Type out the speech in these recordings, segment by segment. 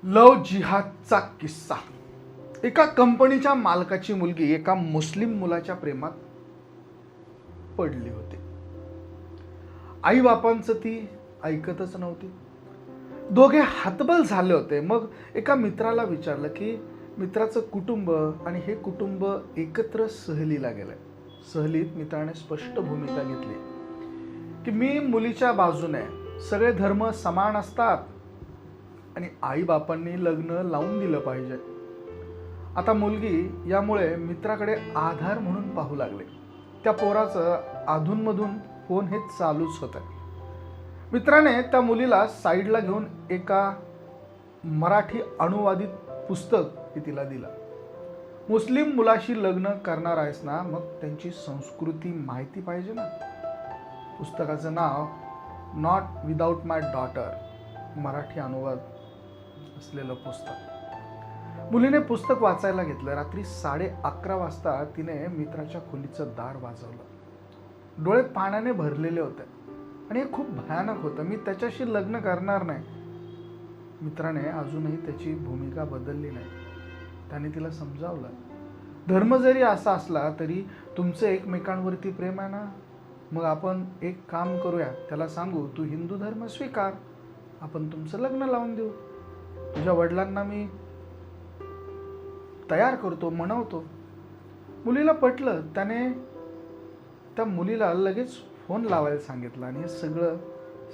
लव जिहादचा किस्सा। एका कंपनीच्या मालकाची मुलगी एका मुस्लिम मुलाच्या प्रेमात पडली होती। आई बापांचं ती ऐकतच नव्हती। दोघे हतबल झाले होते। मग एका मित्राला विचारलं की मित्राचं कुटुंब आणि हे कुटुंब एकत्र सहलीला गेलंय। सहलीत मित्राने स्पष्ट भूमिका घेतली की मी मुलीच्या बाजूने, सगळे धर्म समान असतात आणि आई बापांनी लग्न लावून दिलं पाहिजे। आता मुलगी यामुळे मित्राकडे आधार म्हणून पाहू लागले। त्या पोराचं अधूनमधून फोन हे चालूच होतं। मित्राने त्या मुलीला साईडला घेऊन एका मराठी अनुवादित पुस्तक तिला दिलं। मुस्लिम मुलाशी लग्न करणार आहेस ना, मग त्यांची संस्कृती माहिती पाहिजे ना। पुस्तकाचं नाव not without my daughter, Marathi अनुवाद असलेलं पुस्तक। मुलीने पुस्तक वाचायला घेतलं। रात्री 11:30 वाजता तिने मित्राच्या खोलीचं दार वाजवलं। डोळे पाण्याने भरलेले होते आणि हे खूप भयानक होतं। मी त्याच्याशी लग्न करणार नाही। मित्राने अजूनही त्याची भूमिका बदलली नाही। त्याने तिला समजावलं, धर्म जरी असा असला तरी तुमचं एकमेकांवरती प्रेम आहे ना, मग आपण एक काम करूया, त्याला सांगू तू हिंदू धर्म स्वीकार, आपण तुमचं लग्न लावून देऊ। तुझ्या वडिलांना मी तयार करतो, मनवतो। मुलीला पटलं। त्याने त्या मुलीला लगेच फोन लावायला सांगितलं आणि हे सगळं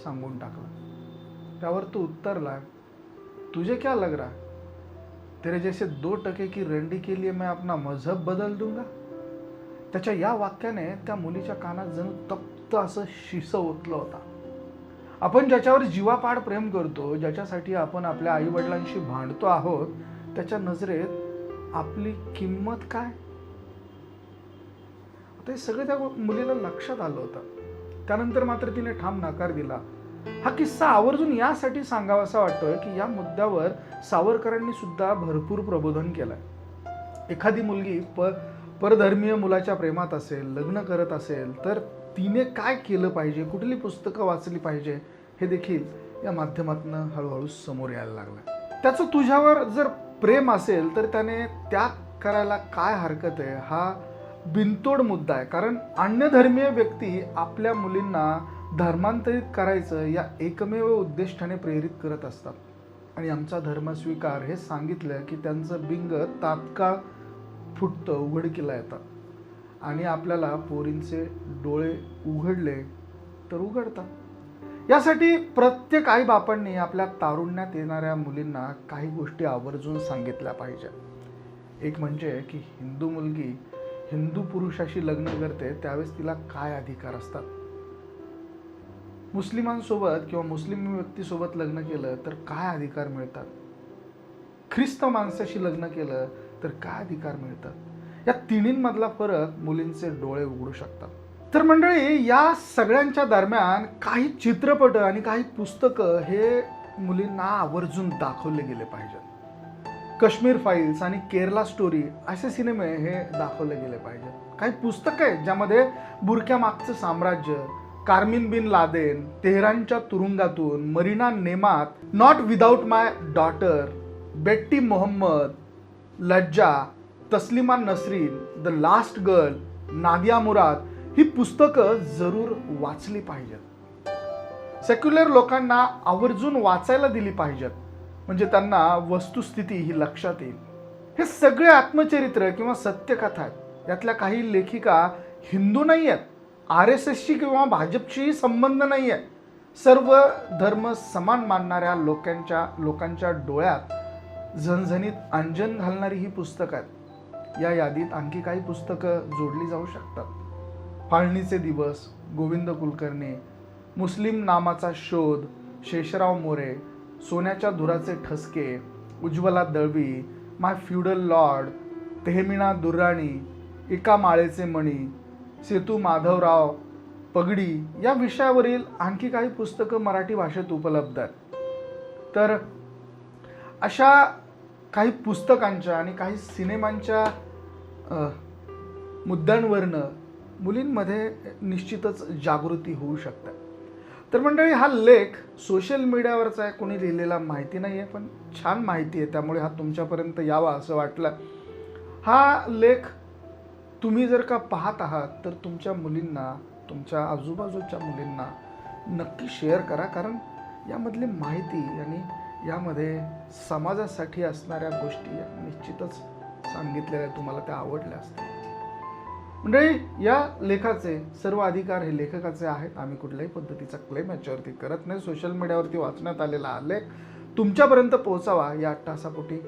सांगून टाकलं। त्यावर तो उत्तरला, तुझे क्या लग रहा है, तेरे जैसे 2% की रंडी के लिए मैं अपना मजहब बदल दूंगा। त्याच्या या वाक्याने त्या मुलीच्या कानात जणू तप्त असं शिस ओतलं होता। आपण ज्याच्यावर जीवापाड प्रेम करतो, ज्याच्यासाठी आपण आपल्या आई वडिलांशी भांडतो आहोत, त्याच्या नजरेत आपली किंमत काय? ते सगळं त्या मुलीला लक्षात आलं होतं। त्यानंतर मात्र तिने ठाम नकार दिला। हा किस्सा आवर्जून यासाठी सांगावासा वाटतोय की या मुद्द्यावर सावरकरांनी सुद्धा भरपूर प्रबोधन केलंय। एखादी मुलगी परधर्मीय मुलाच्या प्रेमात असेल, लग्न करत असेल, तर तिने काय केलं पाहिजे, कुठली पुस्तकं वाचली पाहिजे, हे देखील या माध्यमातून हळूहळू समोर यायला लागलं। त्याचं तुझ्यावर जर प्रेम असेल तर त्याने त्याग करायला काय हरकत आहे, हा बिनतोड मुद्दा आहे। कारण अन्यधर्मीय व्यक्ती आपल्या मुलींना धर्मांतरित करायचं या एकमेव उद्दिष्टाने प्रेरित करत असतात आणि आमचा धर्म स्वीकार हे सांगितलं की त्यांचं बिंग तात्काळ फुटतं, उघडकीला येतं आणि आपल्याला पोरींचे डोळे उघडले तर उघडतात। यासाठी प्रत्येक आई बापांनी आपल्या तारुण्यात येणाऱ्या मुलींना काही गोष्टी आवर्जून सांगितल्या पाहिजे। एक म्हणजे की हिंदू मुलगी हिंदू पुरुषाशी लग्न करते त्यावेळेस तिला काय अधिकार असतात। मुस्लिमांसोबत किंवा मुस्लिम व्यक्तीसोबत लग्न केलं तर काय अधिकार मिळतात। ख्रिस्त माणसाशी लग्न केलं तर काय अधिकार मिळतात। या तिन्हींमधला फरक मुलींचे डोळे उघडू शकतात। तर मंडळी, या सगळ्यांच्या दरम्यान काही चित्रपट आणि काही पुस्तकं हे मुलींना आवर्जून दाखवले गेले पाहिजेत। काश्मीर फाईल्स आणि केरला स्टोरी असे सिनेमे हे दाखवले गेले पाहिजेत। काही पुस्तकं आहेत ज्यामध्ये बुरख्यामागचं साम्राज्य, कार्मिन बिन लादेन, तेहरानच्या तुरुंगातून, Marina Nemat, not without my daughter, Betty Mahmoody, Lajja, Taslima Nasrin, the last girl, Nadia Murad ही पुस्तकं जरूर वाचली पाहिजेत। सेक्युलर लोकांना आवर्जून वाचायला दिली पाहिजेत, म्हणजे त्यांना वस्तुस्थिती ही लक्षात येईल। हे सगळे आत्मचरित्र किंवा सत्यकथा आहेत। यातल्या काही लेखिका हिंदू नाही आहेत, RSSशी किंवा भाजपशीही संबंध नाही आहे। सर्व धर्म समान मानणाऱ्या लोकांच्या डोळ्यात झणझणीत अंजन घालणारी ही पुस्तकं आहेत। या यादीत आणखी काही पुस्तकं जोडली जाऊ शकतात। फाळणीचे दिवस, गोविंद कुलकर्णी, मुस्लिम नामाचा शोध, शेषराव मोरे, सोन्याच्या धुराचे ठसके, उज्ज्वला दळवी, माय फ्युडल लॉर्ड, तेहमिना दुर्राणी, एका माळेचे मणी, सेतू माधवराव, पगडी या विषयावरील आणखी काही पुस्तकं मराठी भाषेत उपलब्ध आहेत। तर अशा काही पुस्तकांच्या आणि काही सिनेमांच्या मुद्द्यांवरनं मुलींमध्ये निश्चितच जागृती होऊ शकते। तर मंडळी, हा लेख सोशल मीडियावरचा आहे, कोणी लिहिलेला माहिती नाही आहे, पण छान माहिती आहे, त्यामुळे हा तुमच्यापर्यंत यावा असं वाटलं. हा लेख तुम्ही जर का पाहत आहात तर तुमच्या मुलींना, तुमच्या आजूबाजूच्या मुलींना नक्की शेअर करा, कारण यामधली माहिती आणि यामध्ये समाजासाठी असणाऱ्या गोष्टी निश्चितच सांगितलेल्या तुम्हाला त्या आवडल्या असतील. मंडळी, या लेखाचे सर्व अधिकार हे लेखकाचे आहेत. आम्ही कुठल्याही पद्धतीचा क्लेम याच्यावरती करत नाही. सोशल मीडियावरती वाचण्यात आलेला हा लेख तुमच्यापर्यंत पोहोचावा या अट्टाहासापोटी